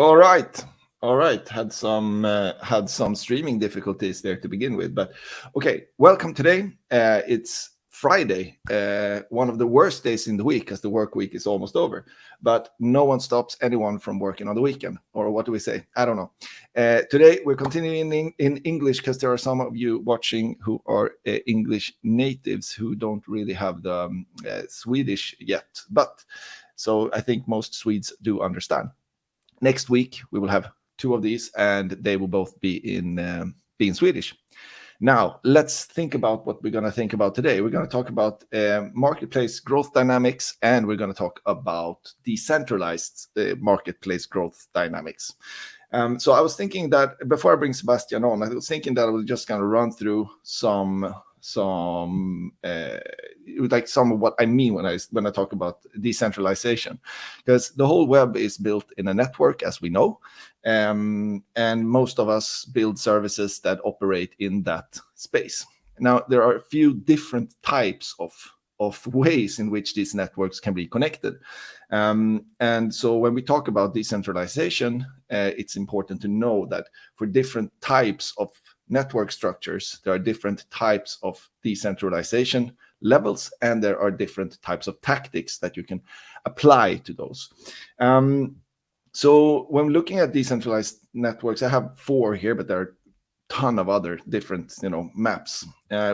All right. All right. Had some streaming difficulties there to begin with, but okay. Welcome today. It's Friday, one of the worst days in the week, as the work week is almost over. But no one stops anyone from working on the weekend, or what do we say? I don't know. Today we're continuing in English because there are some of you watching who are English natives who don't really have the Swedish yet. But so I think most Swedes do understand. Next week we will have two of these, and they will both be in Swedish. Now let's think about what we're going to think about today. We're going to talk about marketplace growth dynamics, and we're going to talk about decentralized marketplace growth dynamics. So I was thinking that before I bring Sebastian on, I was thinking that I was just going to run through some of what I mean when I talk about decentralization, because the whole web is built in a network, as we know, and most of us build services that operate in that space. Now there are a few different types of ways in which these networks can be connected, and so when we talk about decentralization, it's important to know that for different types of network structures, there are different types of decentralization levels, and there are different types of tactics that you can apply to those. So when looking at decentralized networks, I have 4 here, but there are a ton of other different maps.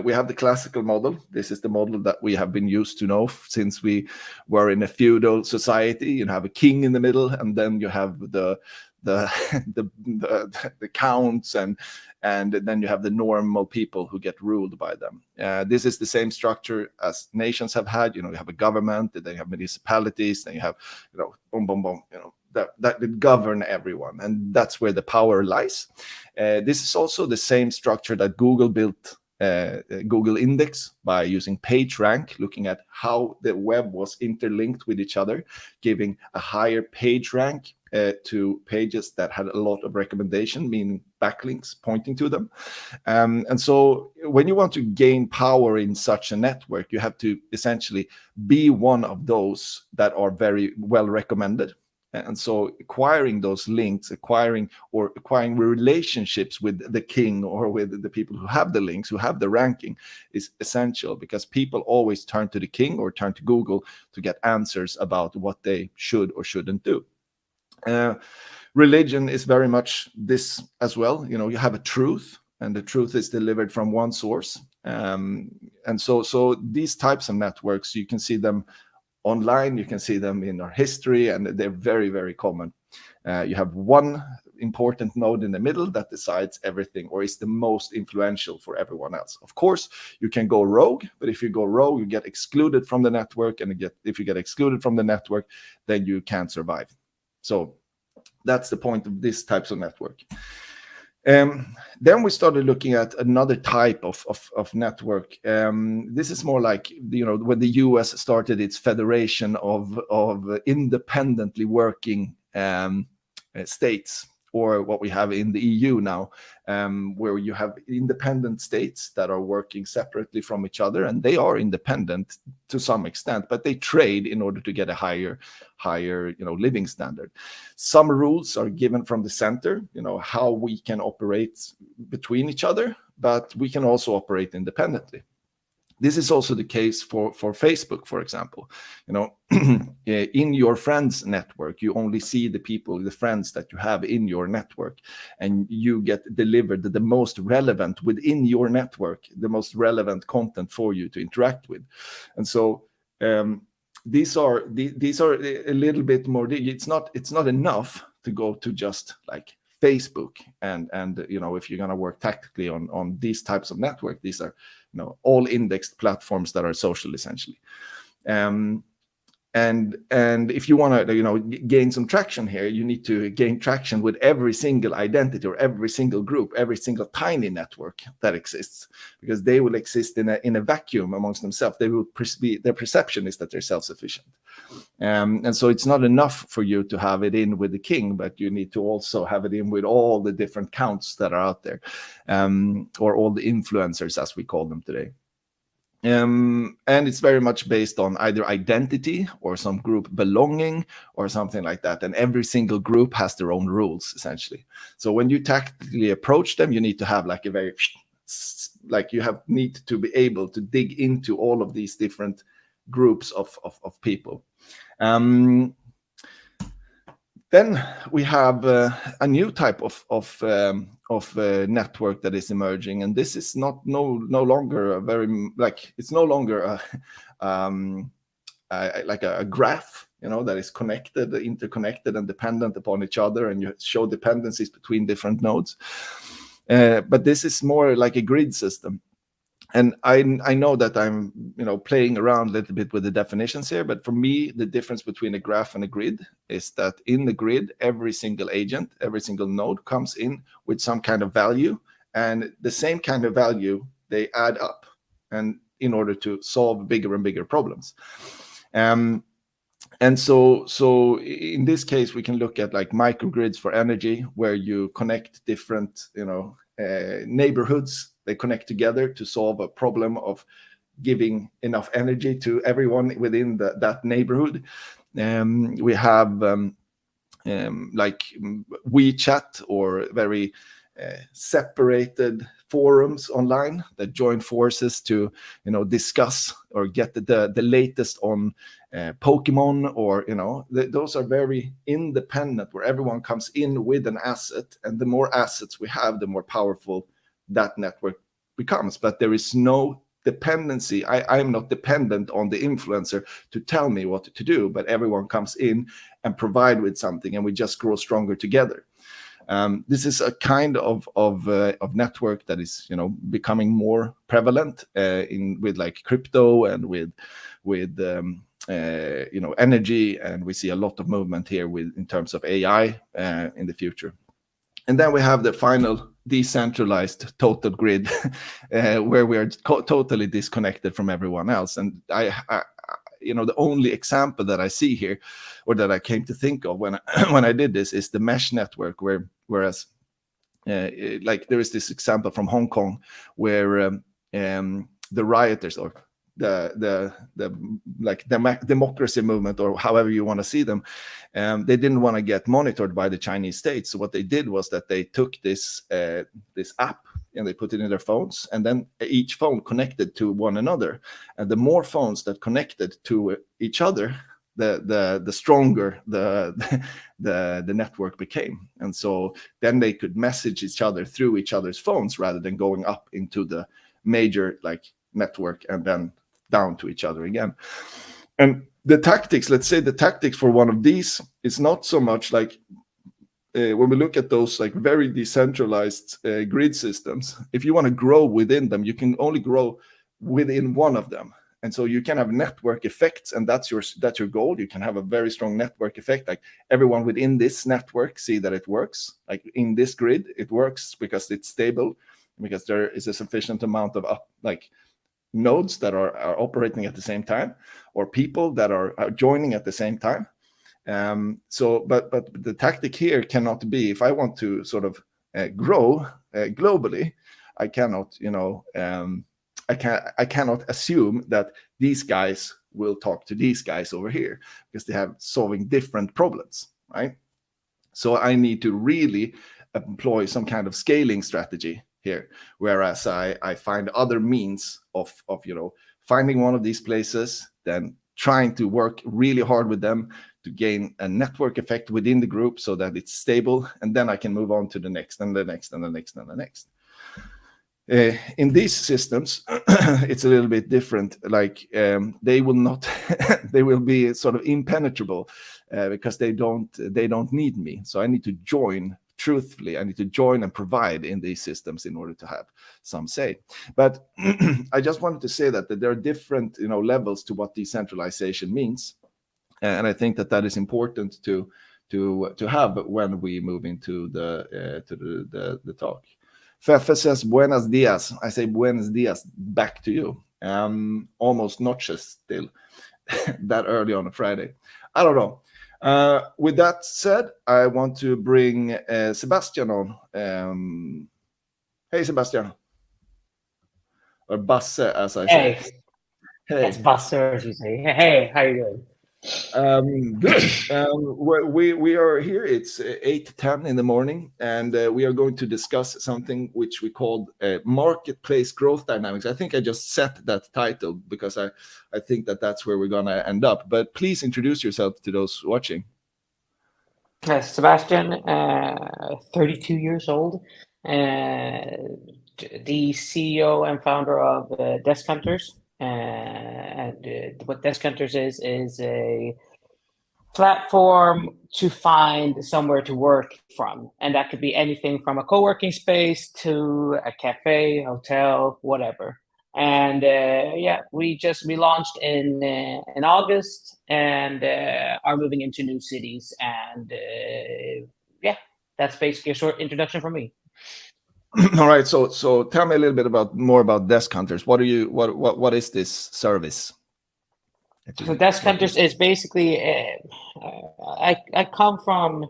We have the classical model. This is the model that we have been used to know since we were in a feudal society. You have a king in the middle, and then you have the counts, and then you have the normal people who get ruled by them. This is the same structure as nations have had. You have a government, then you have municipalities, then you have boom boom boom, that govern everyone, and that's where the power lies. This is also the same structure that Google built Google Index by using PageRank, looking at how the web was interlinked with each other, giving a higher page rank to pages that had a lot of recommendation, meaning backlinks pointing to them. And so when you want to gain power in such a network, you have to essentially be one of those that are very well recommended. And so acquiring those links, acquiring relationships with the king or with the people who have the links, who have the ranking, is essential, because people always turn to the king or turn to Google to get answers about what they should or shouldn't do. Religion is very much this as well. You have a truth, and the truth is delivered from one source. And so these types of networks, you can see them online, you can see them in our history, and they're very, very common. You have one important node in the middle that decides everything, or is the most influential for everyone else. Of course, you can go rogue, but if you go rogue, you get excluded from the network, and if you get excluded from the network, then you can't survive. So that's the point of this types of network. Then we started looking at another type of network. This is more like when the US started its federation of independently working states, or what we have in the EU now, where you have independent states that are working separately from each other, and they are independent to some extent, but they trade in order to get a higher living standard. Some rules are given from the center, how we can operate between each other, but we can also operate independently. This is also the case for Facebook, for example. In your friends network, you only see the friends that you have in your network, and you get delivered the most relevant within your network, the most relevant content for you to interact with. And so these are a little bit more. It's not enough to go to just like Facebook and if you're going to work tactically on these types of network, these are all indexed platforms that are social, essentially. And if you want to gain some traction here, you need to gain traction with every single identity or every single group, every single tiny network that exists, because they will exist in a vacuum amongst themselves. Their perception is that they're self-sufficient. And so it's not enough for you to have it in with the king, but you need to also have it in with all the different counts that are out there, or all the influencers, as we call them today. And it's very much based on either identity or some group belonging or something like that. And every single group has their own rules, essentially. So when you tactically approach them, you need to have like a very, like you need to be able to dig into all of these different groups of people. Then we have a new type of network that is emerging, and this is no longer a very it's no longer like a graph, that is connected, interconnected, and dependent upon each other, and you show dependencies between different nodes. But this is more like a grid system. And I know that I'm playing around a little bit with the definitions here, but for me the difference between a graph and a grid is that in the grid every single agent, every single node comes in with some kind of value, and the same kind of value they add up, and in order to solve bigger and bigger problems. And so in this case we can look at like microgrids for energy, where you connect different neighborhoods. They connect together to solve a problem of giving enough energy to everyone within that neighborhood. We have like WeChat, or very separated forums online that join forces to discuss or get the latest on Pokemon, or those are very independent, where everyone comes in with an asset, and the more assets we have, the more powerful that network becomes. But there is no dependency. I am not dependent on the influencer to tell me what to do, but everyone comes in and provide with something, and we just grow stronger together. This is a kind of network that is becoming more prevalent with like crypto and with energy, and we see a lot of movement here in terms of AI in the future. And then we have the final decentralized total grid, where we are totally disconnected from everyone else. And the only example that I see here, or that I came to think of when I did this, is the mesh network, whereas like there is this example from Hong Kong, where the rioters, or the democracy movement, or however you want to see them, they didn't want to get monitored by the Chinese state. So what they did was that they took this app and they put it in their phones, and then each phone connected to one another. And the more phones that connected to each other, the stronger the network became. And so then they could message each other through each other's phones, rather than going up into the major network and then down to each other again. And the tactics, let's say the tactics for one of these is not so much like when we look at those very decentralized grid systems. If you want to grow within them, you can only grow within one of them. And so you can have network effects, and that's your goal. You can have a very strong network effect, like everyone within this network see that it works. Like in this grid, it works because it's stable, because there is a sufficient amount of nodes that are operating at the same time, or people that are joining at the same time. But the tactic here cannot be, if I want to sort of grow globally, I cannot, I cannot assume that these guys will talk to these guys over here, because they have solving different problems, right? So I need to really employ some kind of scaling strategy here, whereas I find other means of finding one of these places, then trying to work really hard with them to gain a network effect within the group, so that it's stable, and then I can move on to the next and the next and the next and the next. In these systems, it's a little bit different. They will not, they will be sort of impenetrable because they don't need me. So I need to join. Truthfully, I need to join and provide in these systems in order to have some say. But I just wanted to say that there are different levels to what decentralization means, and I think that is important to have when we move into the talk. Fefe says buenos dias. I say buenos dias back to you. Almost notches still that early on a Friday. I don't know. With that said, I want to bring Sebastian on. Hey, Sebastian. Or Basse, as I say. Hey. Buster, as you say. Hey, how you doing? Good. We are here. It's 8:10 in the morning, and we are going to discuss something which we called marketplace growth dynamics. I think I just set that title because I think that that's where we're gonna end up. But please introduce yourself to those watching. Sebastian, 32 years old, the CEO and founder of DeskHunters. And what DeskHunters is a platform to find somewhere to work from. And that could be anything from a co-working space to a cafe, hotel, whatever. And yeah, we launched in August and are moving into new cities. And yeah, that's basically a short introduction from me. All right. So tell me a little bit more about Desk Hunters. What is this service? So Desk Hunters is basically, I come from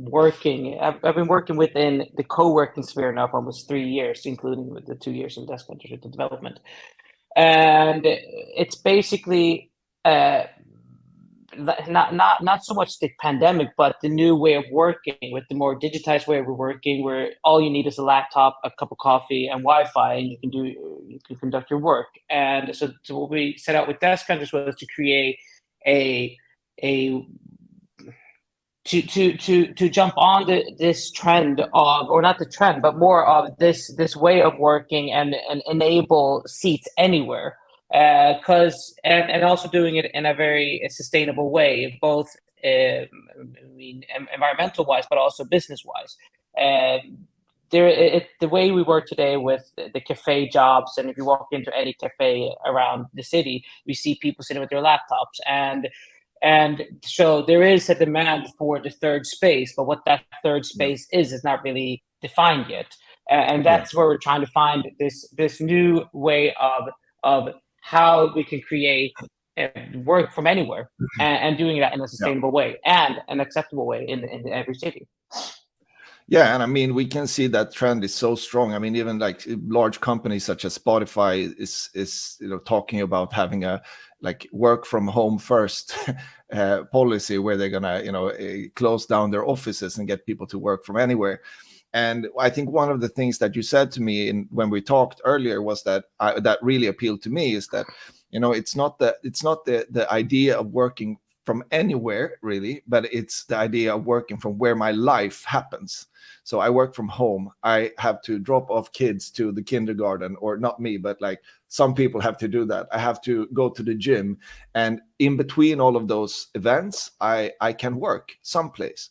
working. I've been working within the co-working sphere now for almost 3 years, including with the 2 years in Desk Hunters with the development. And it's basically not so much the pandemic, but the new way of working with the more digitized way of working, where all you need is a laptop, a cup of coffee, and Wi-Fi, and you can conduct your work. And so what we set out with Desk Hunters was to create a a to jump on this trend of, or not the trend, but more of this way of working and enable seats anywhere. Because and also doing it in a very sustainable way, both environmental wise, but also business wise. The way we work today with the cafe jobs, and if you walk into any cafe around the city, we see people sitting with their laptops, and so there is a demand for the third space, but what that third Yeah. space is not really defined yet. And Yeah. that's where we're trying to find this new way of how we can create work from anywhere, and doing that in a Yeah. sustainable way and an acceptable way in every city. Yeah, and I mean, we can see that trend is so strong. I mean, even like large companies such as Spotify is talking about having a like work from home first policy where they're gonna close down their offices and get people to work from anywhere. And I think one of the things that you said to me when we talked earlier was that that really appealed to me is that it's not the idea of working from anywhere really, but it's the idea of working from where my life happens. So I work from home. I have to drop off kids to the kindergarten, or not me, but like some people have to do that. I have to go to the gym, and in between all of those events, I can work someplace.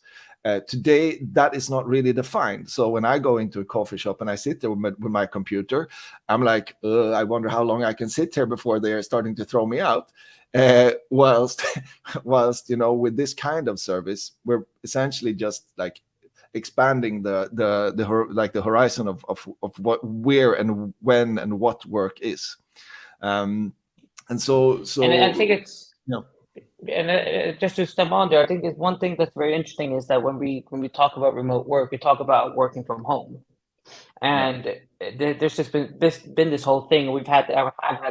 Today, that is not really defined. So when I go into a coffee shop and I sit there with my computer, I'm like, I wonder how long I can sit here before they're starting to throw me out. Whilst, whilst with this kind of service, we're essentially just like expanding the horizon of what, where, and when, and what work is. And And I think it's yeah, and just to step on there, I think it's one thing that's very interesting is that when we talk about remote work, we talk about working from home. yeah, And there's just been this whole thing. I've had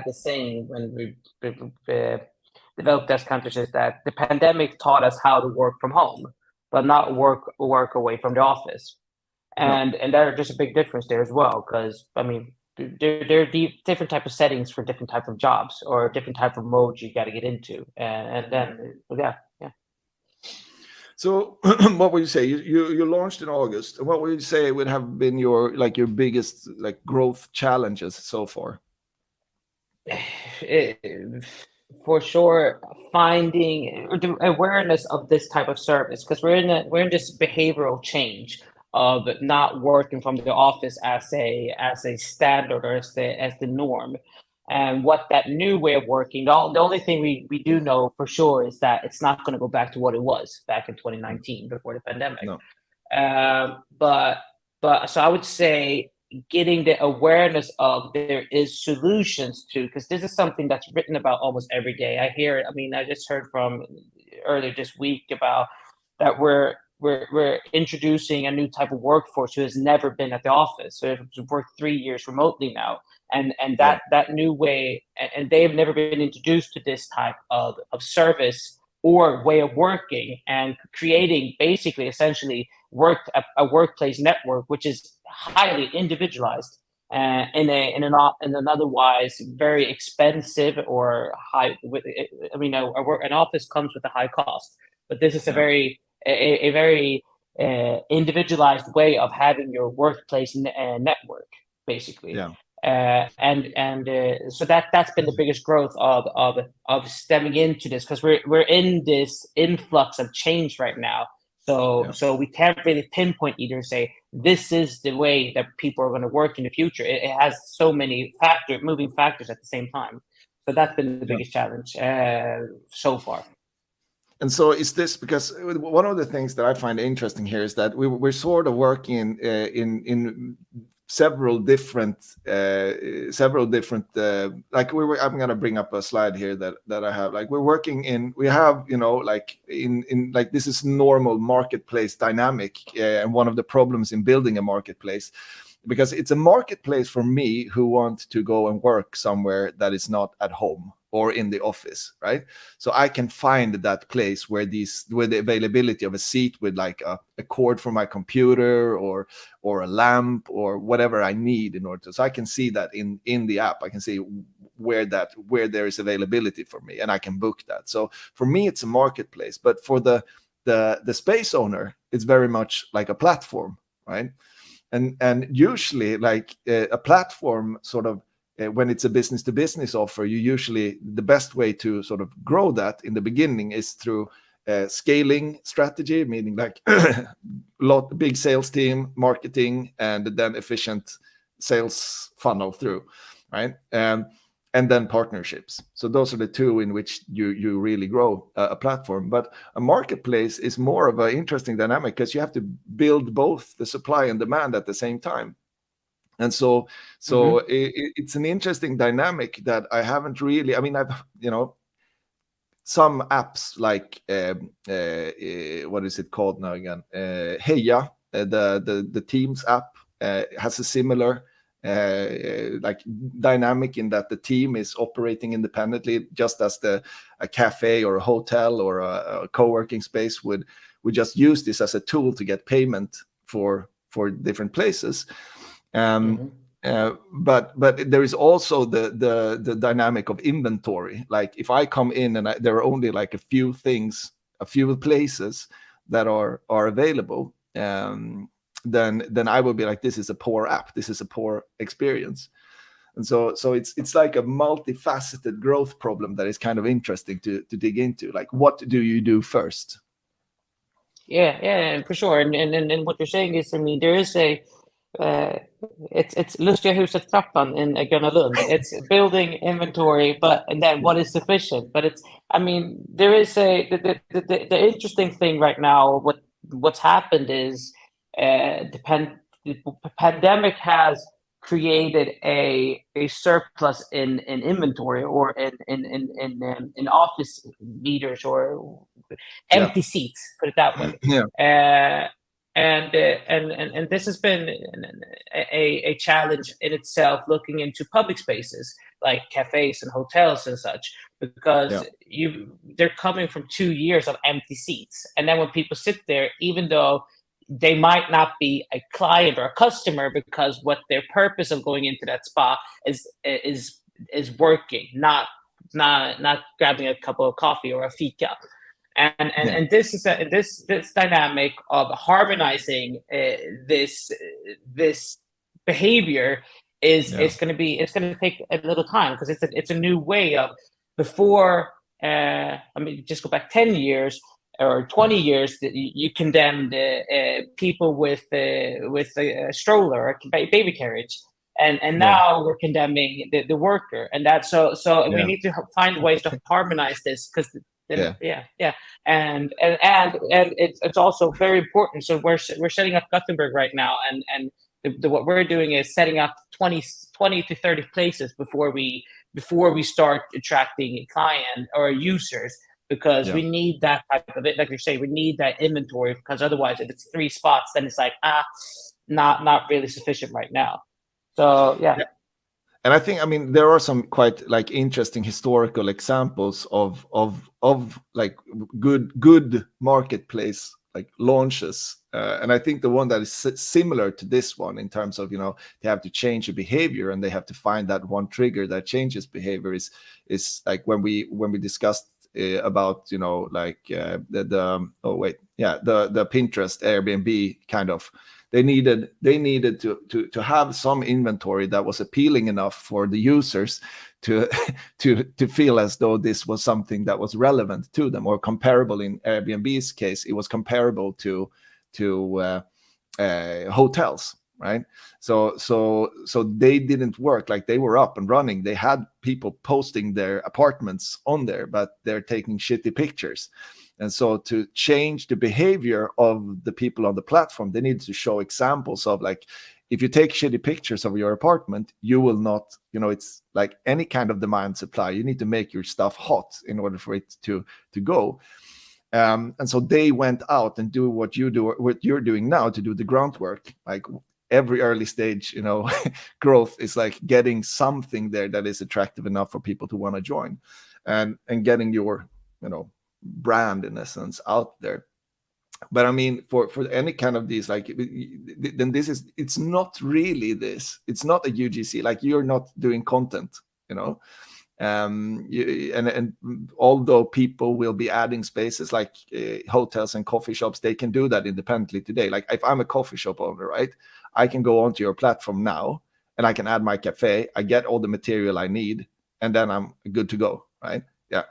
the saying when we developed Desk Hunters is that the pandemic taught us how to work from home, but not work away from the office. no. And there's a big difference there as well, because I mean there are different type of settings for different type of jobs or different type of modes you got to get into, and then yeah. So what would you say? You launched in August. What would you say would have been your biggest like growth challenges so far? For sure, finding the awareness of this type of service, because we're in this behavioral change of not working from the office as a standard or as the norm. And what that new way of working, the only thing we do know for sure is that it's not going to go back to what it was back in 2019 before the pandemic. No. But so I would say getting the awareness of there is solutions to, because this is something that's written about almost every day. I hear it. I mean, I just heard from earlier this week about that we're introducing a new type of workforce who has never been at the office, so it's worked 3 years remotely now, and that new way, and they've never been introduced to this type of service or way of working, and creating basically essentially a workplace network which is highly individualized, in an otherwise very expensive or high. I mean, an office comes with a high cost, but this is a very individualized way of having your workplace network, basically. Yeah. So that's been the biggest growth of stemming into this, because we're in this influx of change right now. So we can't really pinpoint either, say this is the way that people are going to work in the future. It has so many moving factors at the same time. So that's been the biggest challenge so far. And so is this because one of the things that I find interesting here is that we're sort of working in several different like I'm going to bring up a slide here that I have. Like we have, you know, like in like this is normal marketplace dynamic, and one of the problems in building a marketplace, because it's a marketplace for me who want to go and work somewhere that is not at home or in the office, right? So I can find that place where the availability of a seat with like a cord for my computer or a lamp or whatever I need in order to, so I can see that in the app. I can see where there is availability for me, and I can book that. So for me, it's a marketplace, but for the space owner, it's very much like a platform, right? And usually like a platform sort of, when it's a business to business offer, the best way to sort of grow that in the beginning is through scaling strategy, meaning like big sales team, marketing, and then efficient sales funnel through, right? And then partnerships. So those are the two in which you really grow a platform. But a marketplace is more of an interesting dynamic because you have to build both the supply and demand at the same time. And so it's an interesting dynamic that I haven't really, I mean, I've, you know, some apps like, what is it called now again? Heya, the Teams app has a similar like dynamic in that the team is operating independently, just as a cafe or a hotel or a co-working space would just use this as a tool to get payment for different places. But there is also the dynamic of inventory. Like if I come in and there are only like a few places that are available, then I will be like, this is a poor app, this is a poor experience. And so it's like a multifaceted growth problem that is kind of interesting to dig into. Like, what do you do first? Yeah, for sure. And what you're saying is, I mean, there is it's lustiga huset trappan in Gröna Lund. It's building inventory, and then what is sufficient. But I mean, there is the interesting thing right now. What's happened is the pandemic has created a surplus in inventory, or in office meters, or empty seats, put it that way. And this has been a challenge in itself, looking into public spaces like cafes and hotels and such, because they're coming from 2 years of empty seats. And then when people sit there, even though they might not be a client or a customer, because what their purpose of going into that spa is working, not grabbing a cup of coffee or a fika. And this is this dynamic of harmonizing this behavior is going to take a little time, because it's a new way of, before I mean, just go back 10 years or 20 years, that you condemned people with a stroller or a baby carriage, and now we're condemning the worker, and that so we need to find ways to harmonize this, because and it's also very important. So we're setting up Gothenburg right now, and what we're doing is setting up 20 to 30 places before we start attracting client or users. because we need that type of it. Like you say, we need that inventory, because otherwise, if it's 3 spots, then it's like, not really sufficient right now. So yeah. And I think, I mean, there are some quite like interesting historical examples of like good marketplace like launches, and I think the one that is similar to this one in terms of, you know, they have to change a behavior and they have to find that one trigger that changes behavior is like when we discussed about, you know, like the Pinterest, Airbnb kind of. They needed to have some inventory that was appealing enough for the users to feel as though this was something that was relevant to them, or comparable. In Airbnb's case, it was comparable to hotels, right? So they didn't work. Like, they were up and running. They had people posting their apartments on there, but they're taking shitty pictures. And so to change the behavior of the people on the platform, they need to show examples of, like, if you take shitty pictures of your apartment, you will not, you know, it's like any kind of demand supply. You need to make your stuff hot in order for it to go. And so they went out and do what you're doing now, to do the groundwork. Like, every early stage, you know, growth is like getting something there that is attractive enough for people to want to join, and getting your, you know, brand in essence out there. But I mean, for any kind of these, like, then it's not really this. It's not a UGC. Like, you're not doing content, you know. And although people will be adding spaces like hotels and coffee shops, they can do that independently today. Like, if I'm a coffee shop owner, right, I can go onto your platform now and I can add my cafe. I get all the material I need, and then I'm good to go, right? Yeah.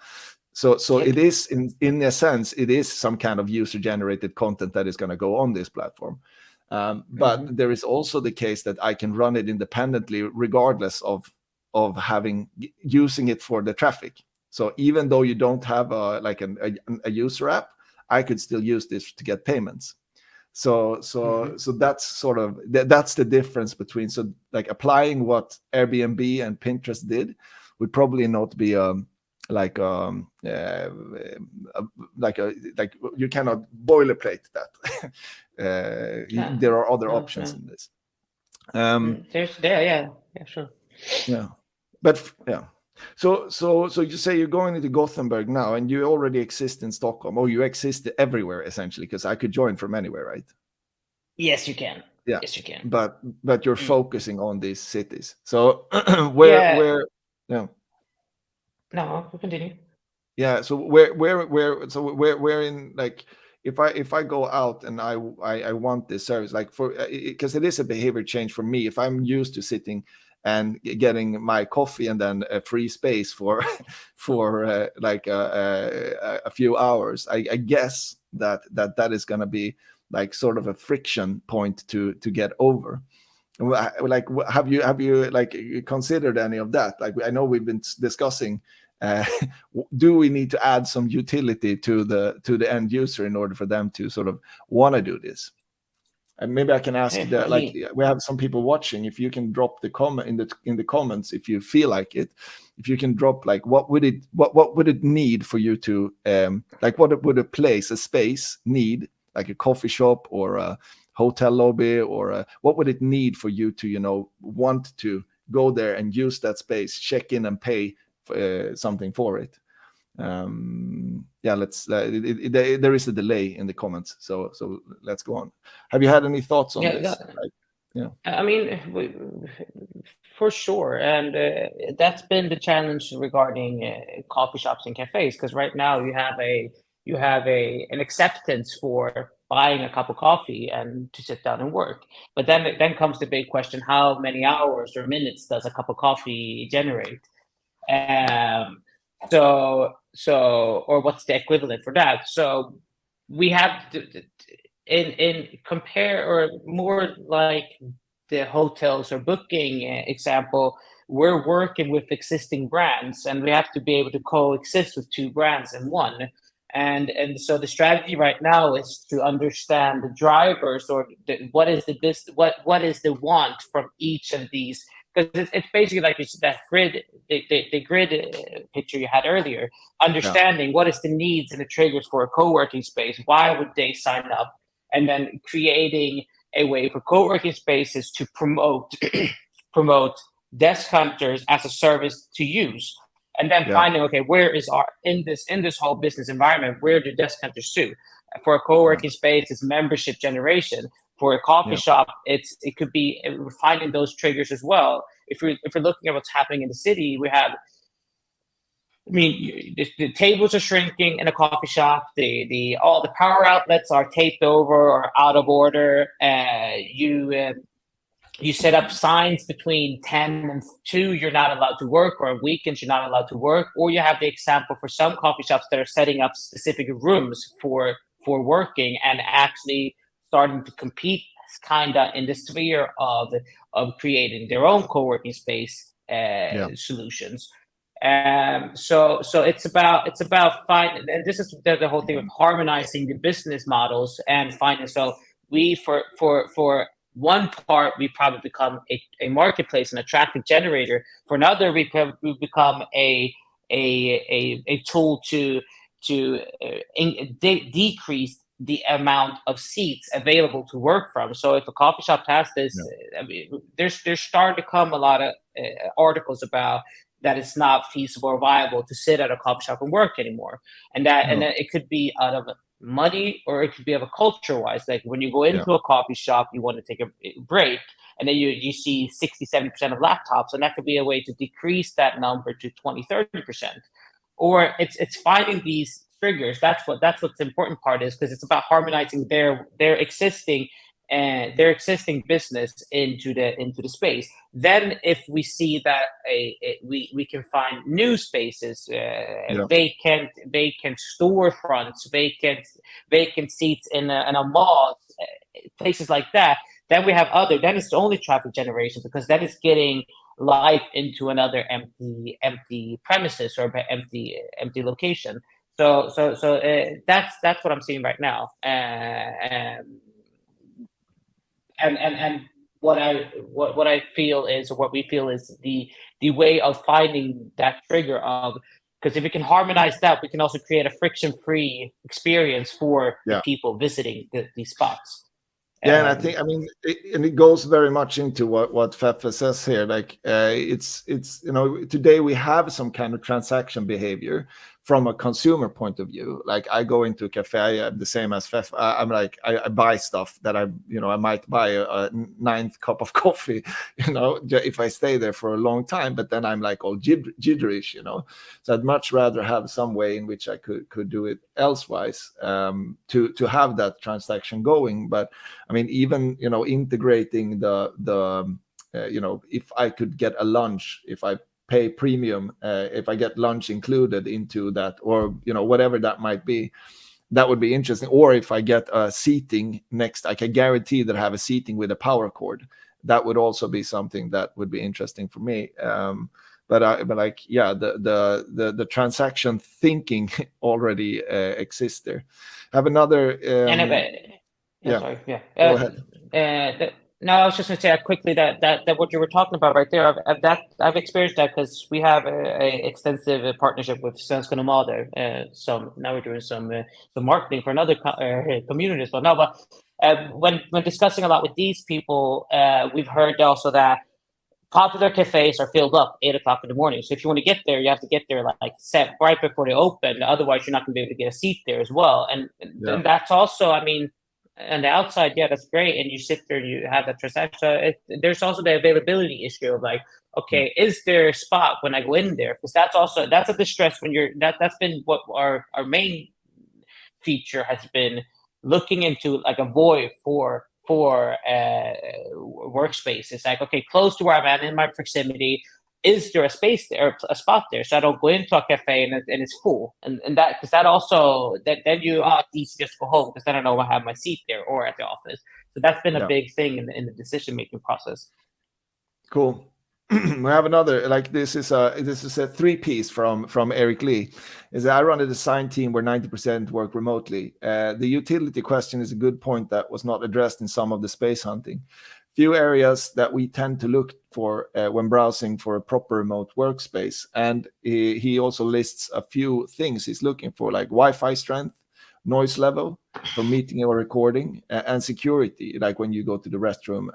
So it is, in a sense, it is some kind of user-generated content that is going to go on this platform. But there is also the case that I can run it independently, regardless of using it for the traffic. So even though you don't have a user app, I could still use this to get payments. So that's sort of that's the difference between, so like, applying what Airbnb and Pinterest did would probably not be like you cannot boilerplate that. There are other options in this. Sure. Yeah, but yeah. So you say you're going into Gothenburg now, and you already exist in Stockholm, or you exist everywhere essentially, because I could join from anywhere, right? Yes, you can. Yeah. Yes, you can. But you're focusing on these cities. So where yeah. No, we'll continue. Yeah. So where in, like, if I go out and I want this service, like, for because it is a behavior change for me. If I'm used to sitting and getting my coffee and then a free space for like a few hours, I guess that is going to be like sort of a friction point to get over. Like, have you like considered any of that? Like, I know we've been discussing, do we need to add some utility to the end user in order for them to sort of want to do this? And maybe I can ask that, like, we have some people watching. If you can drop the comment in the comments, if you feel like it, if you can drop, like, what would it need for you to like, what would a space need, like a coffee shop or a hotel lobby, or what would it need for you to, you know, want to go there and use that space, check in and pay something for it? Let's there is a delay in the comments, so let's go on. Have you had any thoughts on this? I mean, for sure, and that's been the challenge regarding coffee shops and cafes, because right now you have an acceptance for buying a cup of coffee and to sit down and work. But then comes the big question: how many hours or minutes does a cup of coffee generate? Or what's the equivalent for that? So we have to, in compare, or more like the hotels or booking example, we're working with existing brands, and we have to be able to coexist with two brands in one. And so the strategy right now is to understand the drivers, or what is the want from each of these because it's basically like that grid, the grid picture you had earlier. Understanding what is the needs and the triggers for a co-working space. Why would they sign up? And then creating a way for co-working spaces to promote promote desk hunters as a service to use, and then finding, okay, where is our in this whole business environment, where do desk hunters suit? For a co-working space, it's membership generation. For a coffee shop, it could be finding those triggers as well. If we're looking at what's happening in the city, we have, I mean, the tables are shrinking in a coffee shop. All the power outlets are taped over or out of order. You set up signs between 10 and 2, you're not allowed to work, or on weekends you're not allowed to work. Or you have the example for some coffee shops that are setting up specific rooms for working and actually starting to compete kind of in the sphere of creating their own co-working space solutions. So it's about finding, and this is the whole thing of harmonizing the business models and finding. So we for one part, we probably become a marketplace and a traffic generator. For another, we become a tool to decrease the amount of seats available to work from. So if a coffee shop has this, I mean, there's starting to come a lot of articles about that it's not feasible or viable to sit at a coffee shop and work anymore, and that it could be out of money, or it could be of a culture wise. Like when you go into a coffee shop, you want to take a break, and then you see 60-70% of laptops, and that could be a way to decrease that number to 20-30%. Or it's finding these triggers. That's what's the important part is, because it's about harmonizing their existing business into the space. Then if we see that we can find new spaces, vacant storefronts, vacant seats in a mall, places like that, then we have then it's only traffic generation, because then it's getting life into another empty premises or empty location. So that's what I'm seeing right now. And what I feel is, or what we feel is the way of finding that trigger of, because if we can harmonize that, we can also create a friction-free experience for the people visiting these spots. And I think, I mean, it goes very much into what Fefe says here. Like, it's today we have some kind of transaction behavior from a consumer point of view. Like, I go into a cafe, I'm the same as Fefe. I'm like, I buy stuff that I might buy a ninth cup of coffee, if I stay there for a long time. But then I'm like all jidderish, So I'd much rather have some way in which I could do it elsewise, to have that transaction going. But I mean, even integrating the if I could get a lunch, if I pay premium, if I get lunch included into that, or whatever that might be, that would be interesting. Or if I get a seating next, I can guarantee that I have a seating with a power cord. That would also be something that would be interesting for me. But the transaction thinking already exists there. I have another. Sorry. Go ahead. No, I was just going to say quickly that what you were talking about right there, I've experienced that, because we have a extensive partnership with Svenska Nomader. So now we're doing some marketing for another community as well. No, but when discussing a lot with these people, we've heard also that popular cafes are filled up 8 o'clock in the morning. So if you want to get there, you have to get there like set right before they open. Otherwise, you're not going to be able to get a seat there as well. And that's also, I mean, on the outside, that's great, and you sit there, you have that transaction. So there's also the availability issue of like, okay, is there a spot when I go in there? Because that's a distress when that's been what our main feature has been, looking into like a void for workspace. It's like, okay, close to where I'm at, in my proximity, is there a space there, or a spot there, so I don't go into a cafe and it's full, and that, because that also then you it's easy just go home, because then I know I have my seat there or at the office. So that's been a big thing in the decision making process. Cool. We have another, like, this is a 3-piece from Eric Lee. Is that I run a design team where 90% work remotely. The utility question is a good point that was not addressed in some of the space hunting. few areas that we tend to look for when browsing for a proper remote workspace. And he also lists a few things he's looking for, like Wi-Fi strength, noise level for meeting or recording, and security, like when you go to the restroom.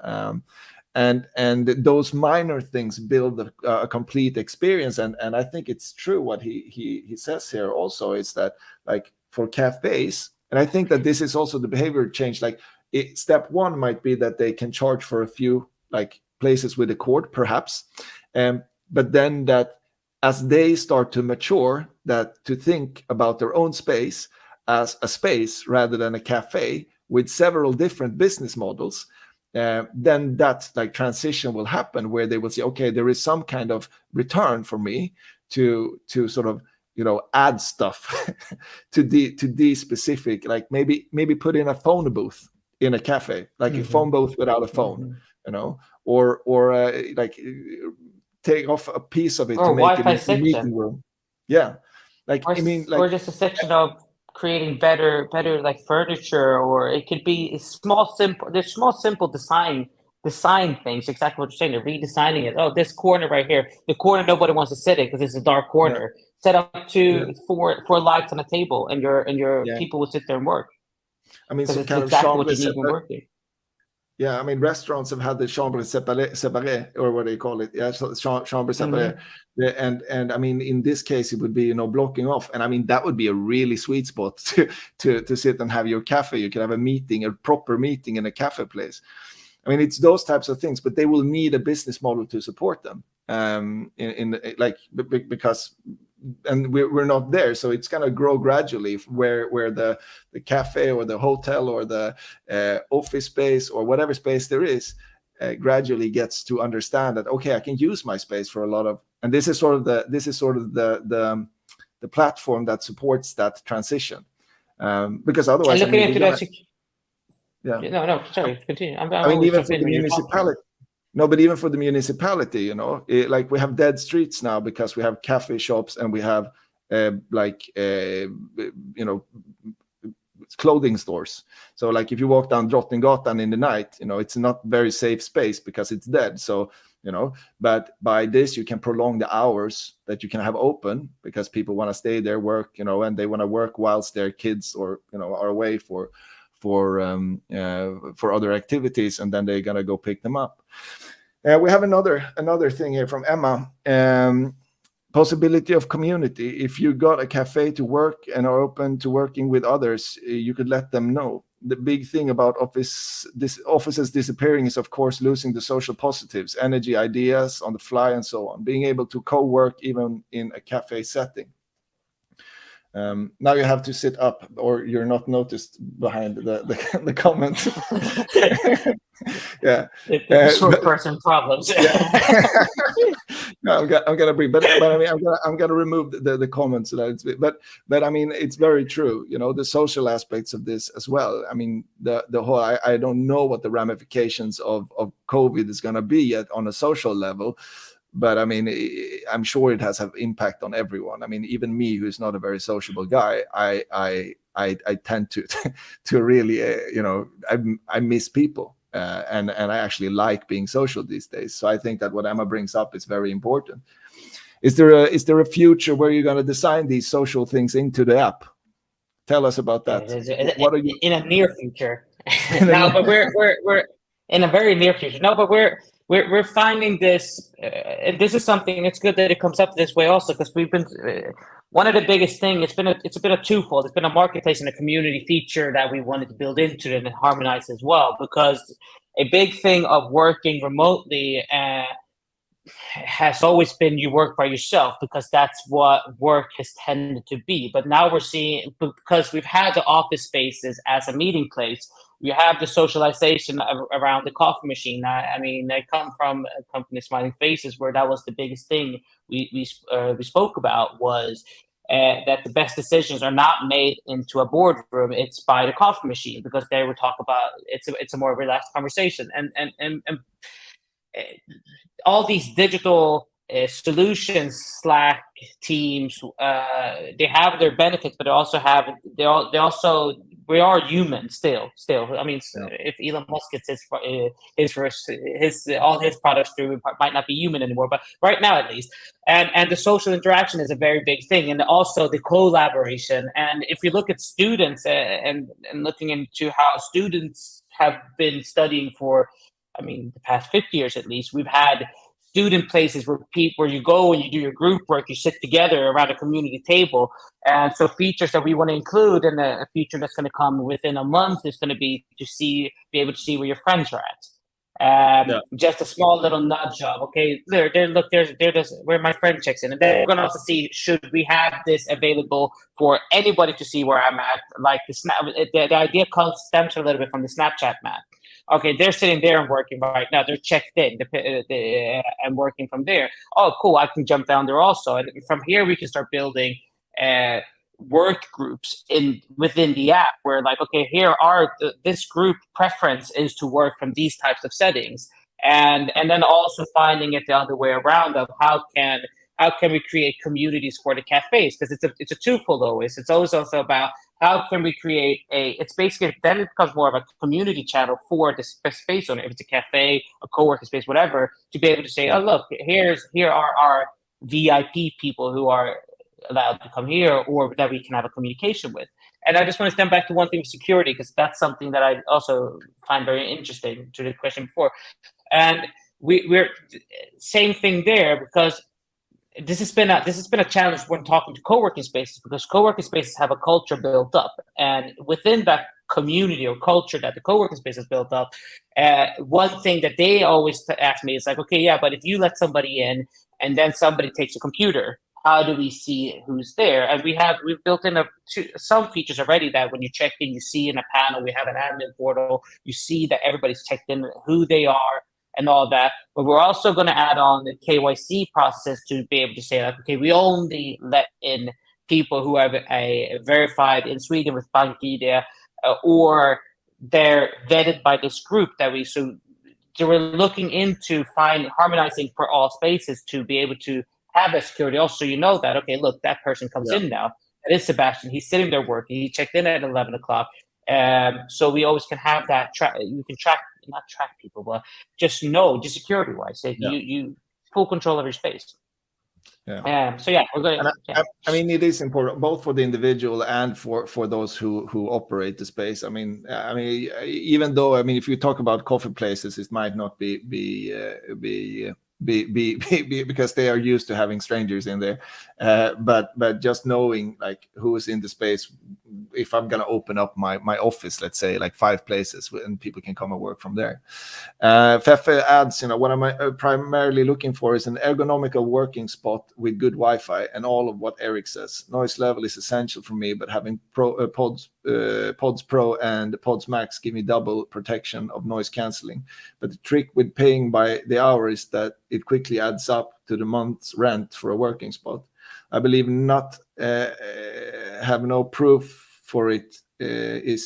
And those minor things build a complete experience. And I think it's true what he says here also, is that, like, for cafes, and I think that this is also the behavior change. Like, step one might be that they can charge for a few, like, places with a cord, perhaps, but then that as they start to mature, that to think about their own space as a space rather than a cafe with several different business models, then that, like, transition will happen, where they will say, okay, there is some kind of return for me to sort of, add stuff to the specific, like maybe put in a phone booth in a cafe, like a phone booth without a phone, or like take off a piece of it or to make Wi-Fi it into a section. meeting room. Yeah, like, or, I mean, or like, just a section of creating better like furniture, or it could be there's small simple design things, exactly what you're saying. They're redesigning it. Oh, this corner right here, the corner nobody wants to sit in because it's a dark corner, set up four lights on a table, and your people will sit there and work. I mean, Because some it's kind of exactly what chambre you need when working. Yeah, I mean, restaurants have had the chambre séparée, or what do you call it? Yeah, so chambre séparée. And I mean, in this case, it would be, blocking off. And I mean, that would be a really sweet spot to sit and have your cafe. You can have a proper meeting in a cafe place. I mean, it's those types of things, but they will need a business model to support them. Because we're not there, so it's going to grow gradually, where the cafe or the hotel or the office space or whatever space there is gradually gets to understand that, okay, I can use my space for a lot of, and this is sort of the platform that supports that transition, because otherwise, And looking into that. Yeah. No, sorry, continue. I mean, even for the municipality. No, but even for the municipality, like, we have dead streets now because we have cafe shops and we have clothing stores. So, like, if you walk down Drottninggatan in the night, it's not very safe space because it's dead. So, but by this, you can prolong the hours that you can have open, because people want to stay there, work, and they want to work whilst their kids or are away for other activities, and then they're gonna go pick them up. We have another thing here from Emma. Possibility of community. If you got a cafe to work and are open to working with others, you could let them know. The big thing about offices disappearing is, of course, losing the social positives, energy, ideas on the fly, and so on. Being able to co-work even in a cafe setting. Now you have to sit up, or you're not noticed behind the comment. Yeah, short person problems. Yeah. No, I'm gonna bring, but I mean, I'm gonna remove the comments so that it's, but I mean, it's very true. The social aspects of this as well. I mean, the whole, I don't know what the ramifications of COVID is gonna be yet on a social level. But I mean, I'm sure it has an impact on everyone. I mean, even me, who's not a very sociable guy, I tend to really, I miss people, and I actually like being social these days. So I think that what Emma brings up is very important. Is there a future where you're going to design these social things into the app? Tell us about that. What are you in a near future? No, but we're in a very near future. No, but we're finding this. This is something. It's good that it comes up this way also, because we've been one of the biggest thing. It's been a twofold. It's been a marketplace and a community feature that we wanted to build into it and harmonize as well. Because a big thing of working remotely has always been you work by yourself, because that's what work has tended to be. But now we're seeing, because we've had the office spaces as a meeting place, you have the socialization around the coffee machine. I mean, I come from a company, Smiling Faces, where that was the biggest thing we spoke about, was that the best decisions are not made into a boardroom; it's by the coffee machine, because they would talk about it's a more relaxed conversation, and all these digital solutions, Slack, Teams, they have their benefits, but they also we are human still. I mean, Yeah. if Elon Musk gets his all his products through, it might not be human anymore, but right now at least. And the social interaction is a very big thing, and also the collaboration. And if you look at students and looking into how students have been studying for, I mean, the past 50 years at least, we've had student places where you go and you do your group work, you sit together around a community table. And so features that we want to include, and a feature that's going to come within a month, is going to be be able to see where your friends are at. Yeah. Just a small little nudge of, okay, look, there's where my friend checks in. And then we're going to also see, should we have this available for anybody to see where I'm at? Like the idea stems a little bit from the Snapchat map. Okay, they're sitting there and working right now. They're checked in and working from there. Oh, cool! I can jump down there also, and from here we can start building work groups within the app. Where like, okay, here are this group preference is to work from these types of settings, and then also finding it the other way around of how can we create communities for the cafes, because it's a twofold always. It's always also about how can we create it's basically, then it becomes more of a community channel for the space owner, if it's a cafe, a co-working space, whatever, to be able to say, oh, look, here are our VIP people who are allowed to come here, or that we can have a communication with. And I just want to stand back to one thing with security, because that's something that I also find very interesting to the question before. And we're same thing there, because this has been a challenge when talking to co-working spaces, because co-working spaces have a culture built up, and within that community or culture that the co-working space has built up, one thing that they always ask me is like, okay, yeah, but if you let somebody in and then somebody takes a computer, how do we see who's there? And we've built in some features already, that when you check in, you see in a panel, we have an admin portal, you see that everybody's checked in, who they are, and all that. But we're also going to add on the KYC process to be able to say, like, okay, we only let in people who have a verified in Sweden with BankID, or they're vetted by this group that so we're looking into harmonizing for all spaces to be able to have a security also. You know that, okay, look, that person comes in now. That is Sebastian. He's sitting there working. He checked in at 11 o'clock. So we always can have that. You can not track people, but just security wise, you full control of your space. Yeah. So yeah, we're going. I mean, it is important both for the individual and for those who operate the space. I mean, even though, I mean, if you talk about coffee places, it might not be because they are used to having strangers in there, but just knowing like who is in the space. If I'm gonna open up my office, let's say like 5 places, and people can come and work from there. Fefe adds, what I'm primarily looking for is an ergonomical working spot with good Wi-Fi, and all of what Eric says. Noise level is essential for me, but having Pods Pro and Pods Max give me double protection of noise cancelling. But the trick with paying by the hour is that it quickly adds up to the month's rent for a working spot. I believe not have no proof for it is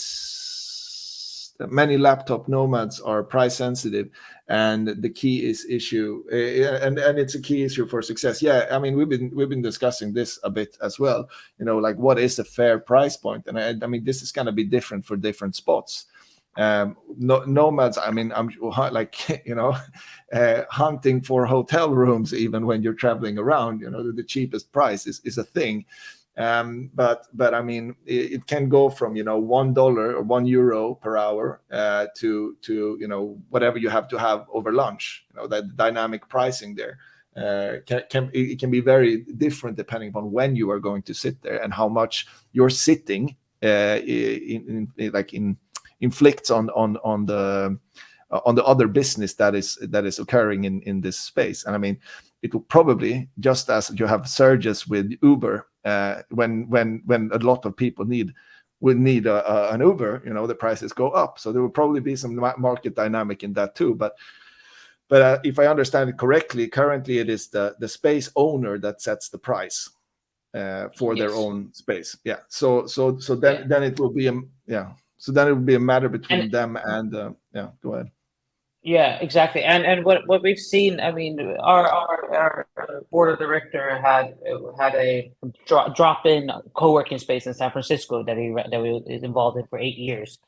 that many laptop nomads are price sensitive, and the key is issue and it's a key issue for success. Yeah, I mean, we've been discussing this a bit as well. Like what is a fair price point, and I mean this is going to be different for different spots. Nomads, I mean, I'm like, hunting for hotel rooms, even when you're traveling around, the cheapest price is a thing. But I mean, it can go from, $1 or €1 per hour to whatever you have to have over lunch, that dynamic pricing there. It can be very different depending upon when you are going to sit there and how much you're sitting inflicts on the other business that is occurring in this space. And I mean, it will probably, just as you have surges with Uber, when a lot of people will need an Uber, the prices go up. So there will probably be some market dynamic in that too. But if I understand it correctly, currently it is the space owner that sets the price for their own space. Yeah. So then it will be So then it would be a matter between them and go ahead. Yeah, exactly. And what we've seen, I mean, our board of director had a drop-in co-working space in San Francisco that he was involved in for 8 years.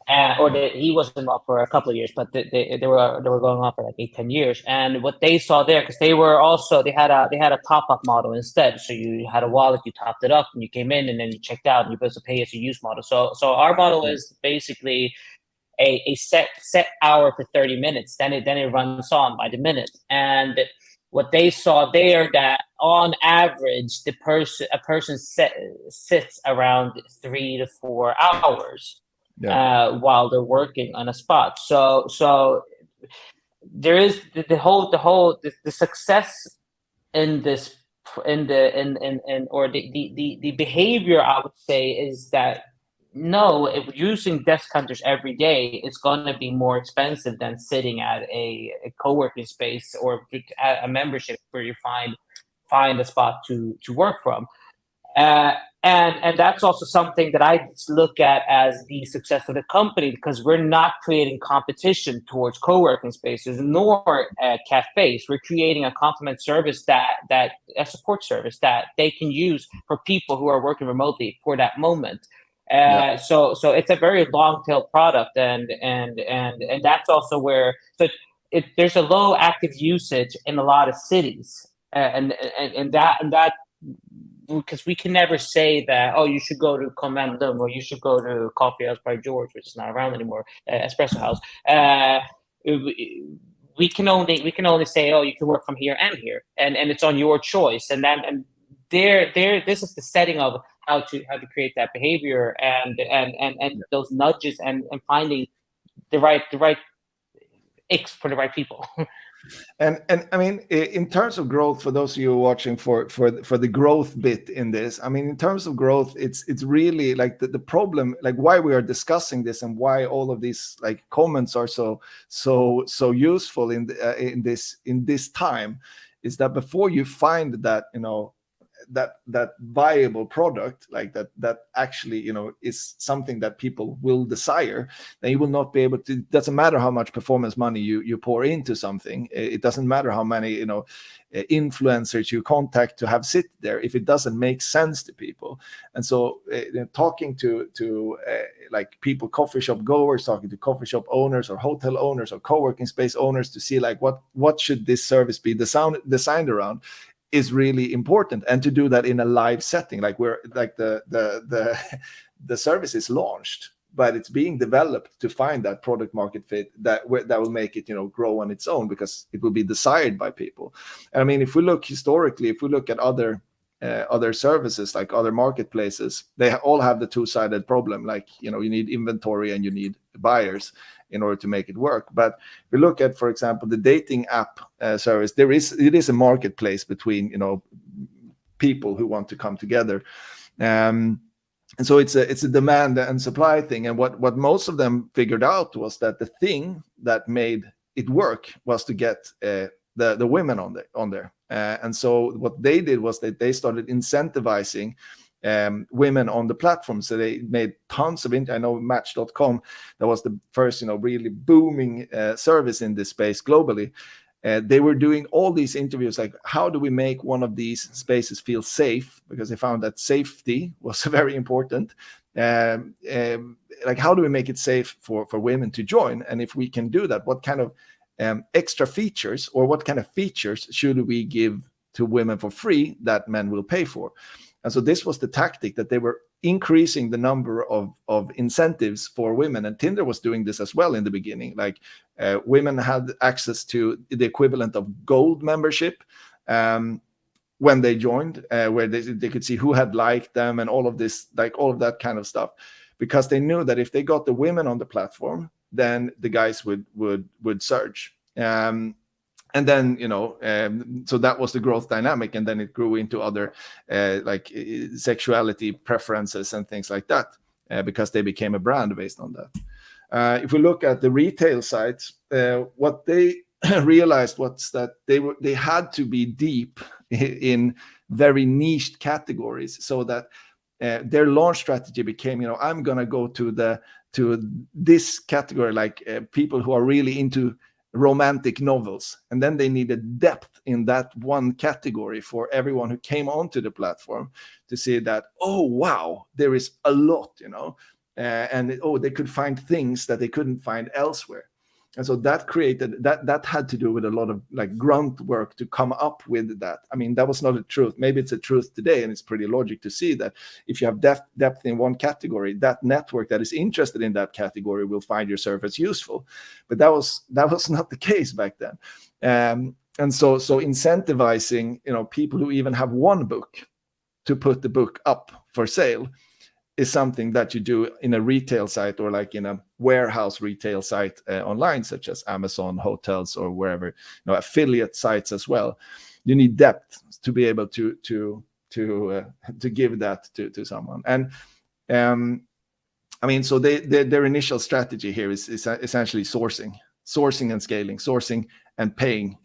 He was involved for a couple of years, but they were going on for like 8-10 years. And what they saw there, because they had a top up model instead. So you had a wallet, you topped it up, and you came in, and then you checked out, and you built a pay as you use model. So our model is basically a set hour for 30 minutes. Then it runs on by the minute. And what they saw there, that on average a person sits around 3 to 4 hours. While they're working on a spot. So there is the success in this the behavior, I would say, is that no, if using DeskHunters every day, it's going to be more expensive than sitting at a co-working space or at a membership where you find a spot to work from. And that's also something that I look at as the success of the company, because we're not creating competition towards co-working spaces nor cafes. We're creating a complement service that a support service that they can use for people who are working remotely for that moment. So it's a very long tail product, and that's also where there's a low active usage in a lot of cities, and that. Because we can never say that, oh, you should go to Commandum or you should go to Coffee House by George, which is not around anymore, Espresso House. We can only say, oh, you can work from here and here, and it's on your choice. And this is the setting of how to create that behavior and those nudges and finding the right X for the right people. And I mean, in terms of growth, for those of you watching for the growth bit in this, I mean, in terms of growth, it's really like the problem, like why we are discussing this and why all of these like comments are so useful in this time, is that before you find that, you know, that viable product, like that actually, you know, is something that people will desire, then you will not be able to. It doesn't matter how much performance money you pour into something. It doesn't matter how many, you know, influencers you contact to have sit there if it doesn't make sense to people. And so talking to like people, coffee shop goers, talking to coffee shop owners or hotel owners or co-working space owners to see like what should this service be designed around is really important. And to do that in a live setting, like where like the service is launched, but it's being developed to find that product market fit that will make it, you know, grow on its own, because it will be desired by people. And I mean, if we look historically, if we look at other services, like other marketplaces, they all have the two-sided problem. Like, you know, you need inventory and you need buyers in order to make it work. But if we look at, for example, the dating app service, it is a marketplace between, you know, people who want to come together. And so it's a demand and supply thing. And what most of them figured out was that the thing that made it work was to get the women on there. And so what they did was that they started incentivizing women on the platform. So they made tons of I know Match.com, that was the first, you know, really booming service in this space globally. They were doing all these interviews, like, how do we make one of these spaces feel safe? Because they found that safety was very important. Like, how do we make it safe for women to join? And if we can do that, what kind of extra features, or what kind of features should we give to women for free that men will pay for? And so this was the tactic, that they were increasing the number of incentives for women. And Tinder was doing this as well in the beginning. Like women had access to the equivalent of gold membership when they joined, where they could see who had liked them and all of this, like all of that kind of stuff, because they knew that if they got the women on the platform, then the guys would surge. And then, you know, so that was the growth dynamic. And then it grew into other like sexuality preferences and things like that, because they became a brand based on that. If we look at the retail sites, what they realized was that they had to be deep in very niched categories, so that their launch strategy became, you know, I'm going to go to this category, like people who are really into romantic novels, and then they needed depth in that one category for everyone who came onto the platform to see that, oh wow, there is a lot, and they could find things that they couldn't find elsewhere. And so that created that had to do with a lot of like grunt work to come up with that. I mean, that was not a truth. Maybe it's a truth today, and it's pretty logic to see that if you have depth in one category, that network that is interested in that category will find your service useful. But that was not the case back then. And so incentivizing, people who even have one book to put the book up for sale is something that you do in a retail site or like in a warehouse retail site online, such as Amazon, hotels, or wherever, affiliate sites as well. You need depth to be able to give that to someone. And I mean, so their initial strategy here is essentially sourcing and scaling, sourcing and paying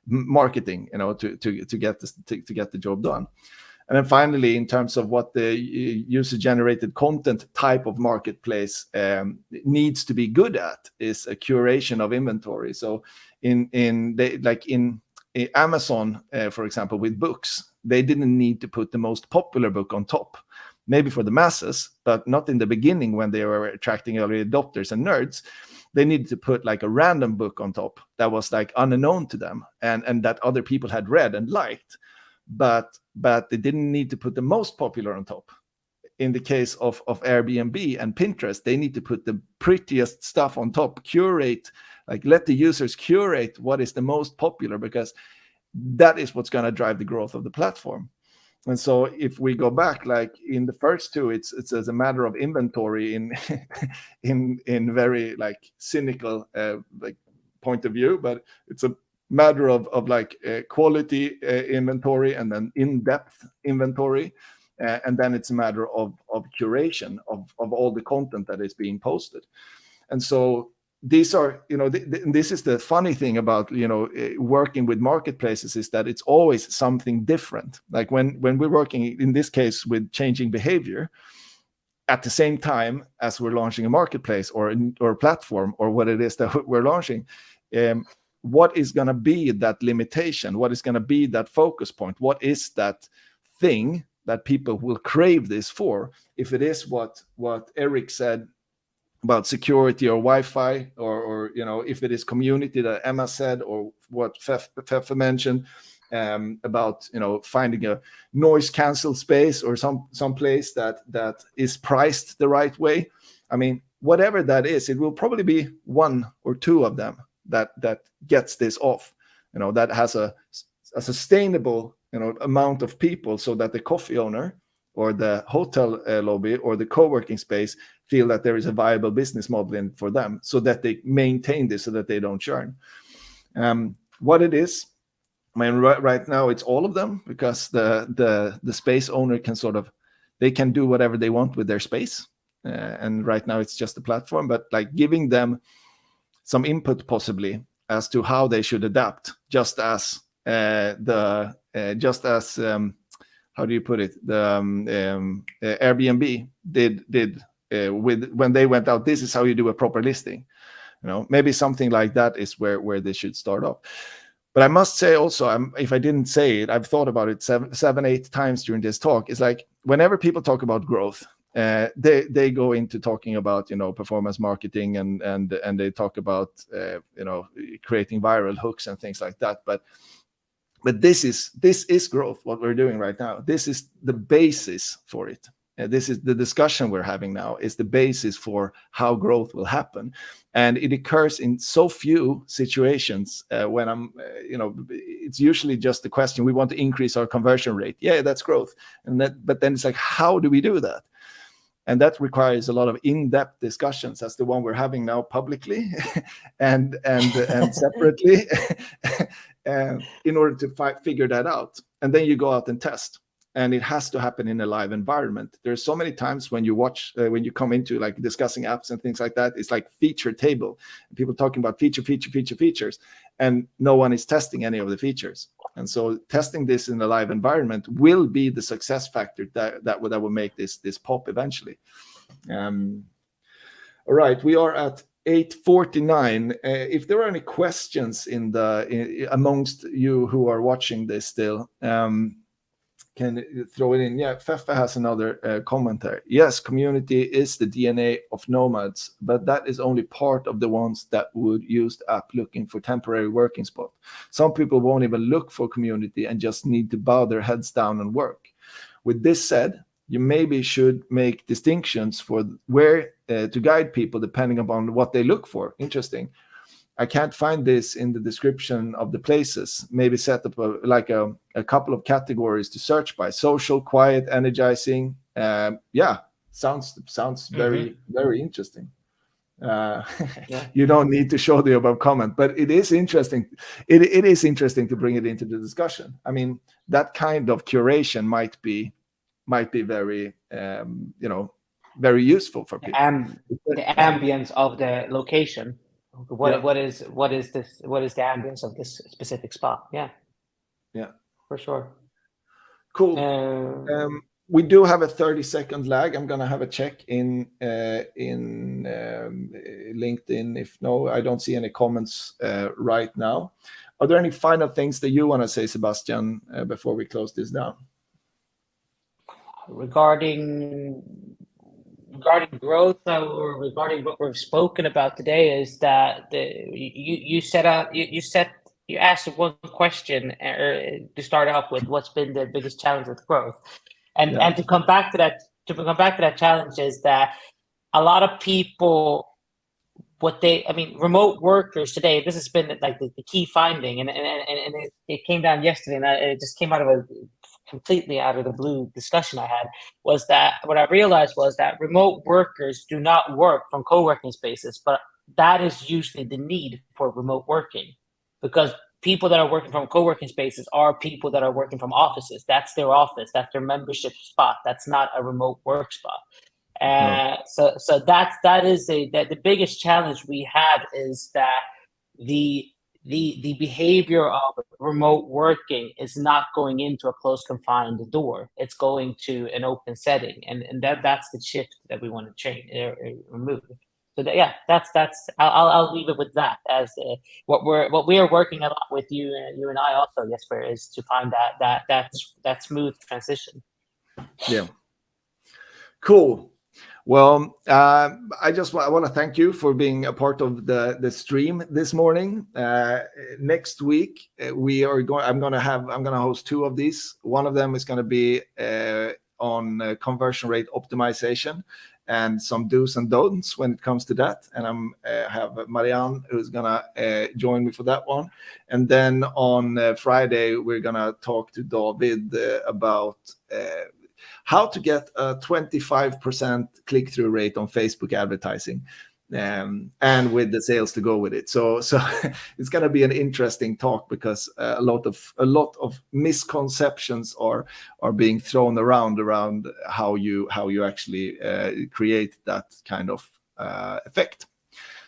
marketing, to get the job done. And then finally, in terms of what the user-generated content type of marketplace needs to be good at, is a curation of inventory. So in Amazon, for example, with books, they didn't need to put the most popular book on top. Maybe for the masses, but not in the beginning when they were attracting early adopters and nerds. They needed to put like a random book on top that was like unknown to them and that other people had read and liked. But they didn't need to put the most popular on top. In the case of Airbnb and Pinterest, they need to put the prettiest stuff on top, curate, like let the users curate what is the most popular, because that is what's going to drive the growth of the platform. And so if we go back, like in the first two, it's as a matter of inventory in very like cynical like point of view, but it's a matter of like quality inventory and then in-depth inventory, and then it's a matter of curation of all the content that is being posted. And so these are, this is the funny thing about working with marketplaces, is that it's always something different. Like when we're working in this case with changing behavior, at the same time as we're launching a marketplace or a platform or what it is that we're launching, what is going to be that limitation? What is going to be that focus point? What is that thing that people will crave this for? If it is what Eric said about security or Wi-Fi, or if it is community that Emma said, or what Fefe mentioned about finding a noise cancel space or some place that is priced the right way. I mean, whatever that is, it will probably be one or two of them that gets this off, that has a sustainable amount of people, so that the coffee owner or the hotel lobby or the co-working space feel that there is a viable business model in for them, so that they maintain this, so that they don't churn. What it is, I mean, right now it's all of them, because the space owner they can do whatever they want with their space, and right now it's just a platform, but like giving them some input possibly as to how they should adapt, just as how do you put it, the Airbnb did with when they went out. This is how you do a proper listing. Maybe something like that is where they should start off. But I must say also, if I didn't say it, I've thought about it 7-8 times during this talk. It's like whenever people talk about growth, they go into talking about performance marketing and they talk about creating viral hooks and things like that. But this is growth. What we're doing right now, this is the basis for it. This is the discussion we're having now, is the basis for how growth will happen, and it occurs in so few situations. When it's usually just the question: we want to increase our conversion rate. Yeah, that's growth, but then it's like, how do we do that? And that requires a lot of in-depth discussions, as the one we're having now publicly and separately, in order to figure that out. And then you go out and test. And it has to happen in a live environment. There's so many times when you watch, when you come into like discussing apps and things like that, it's like feature table. People talking about features, and no one is testing any of the features. And so testing this in a live environment will be the success factor that will make this pop eventually. All right, we are at 8:49. If there are any questions amongst you who are watching this still, can throw it in. Yeah, Fefe has another comment there. Yes, community is the DNA of nomads, but that is only part of the ones that would use the app looking for temporary working spot. Some people won't even look for community and just need to bow their heads down and work. With this said, you maybe should make distinctions for where to guide people depending upon what they look for. Interesting. I can't find this in the description of the places. Maybe set up a couple of categories to search by: social, quiet, energizing. Yeah, sounds very, very interesting. You don't need to show the above comment, but it is interesting. It is interesting to bring it into the discussion. I mean, that kind of curation might be very, very useful for people. The ambience of the location. What is the ambience of this specific spot? Yeah, for sure. Cool. We do have a 30-second lag. I'm gonna have a check in LinkedIn. If no, I don't see any comments right now. Are there any final things that you want to say, Sebastian, before we close this down? Regarding growth, or regarding what we've spoken about today, is that you asked one question to start off with: what's been the biggest challenge with growth? And to come back to that challenge is that a lot of people, remote workers today, this has been like the key finding, and it came down yesterday, and it just came completely out of the blue discussion I had, was that what I realized was that remote workers do not work from co-working spaces, but that is usually the need for remote working, because people that are working from co-working spaces are people that are working from offices. That's their office. That's their membership spot. That's not a remote work spot. So that is the biggest challenge we have, is that the behavior of remote working is not going into a closed confined door. It's going to an open setting, and that's the shift that we want to change remove. So I'll leave it with that as what we are working a lot with you and I also, Jesper, is to find that smooth transition. Yeah. Cool. Well, I want to thank you for being a part of the stream this morning. Next week I'm going to host two of these. One of them is going to be on conversion rate optimization and some do's and don'ts when it comes to that. And I have Marianne who's gonna join me for that one. And then on Friday we're gonna talk to David about how to get a 25% click-through rate on Facebook advertising, and with the sales to go with it. So it's going to be an interesting talk, because a lot of misconceptions are being thrown around how you actually create that kind of effect.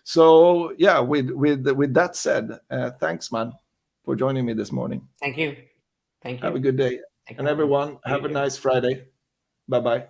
So yeah, with that said, thanks, man, for joining me this morning. Thank you. Have a good day. And everyone, have a nice Friday. Bye-bye.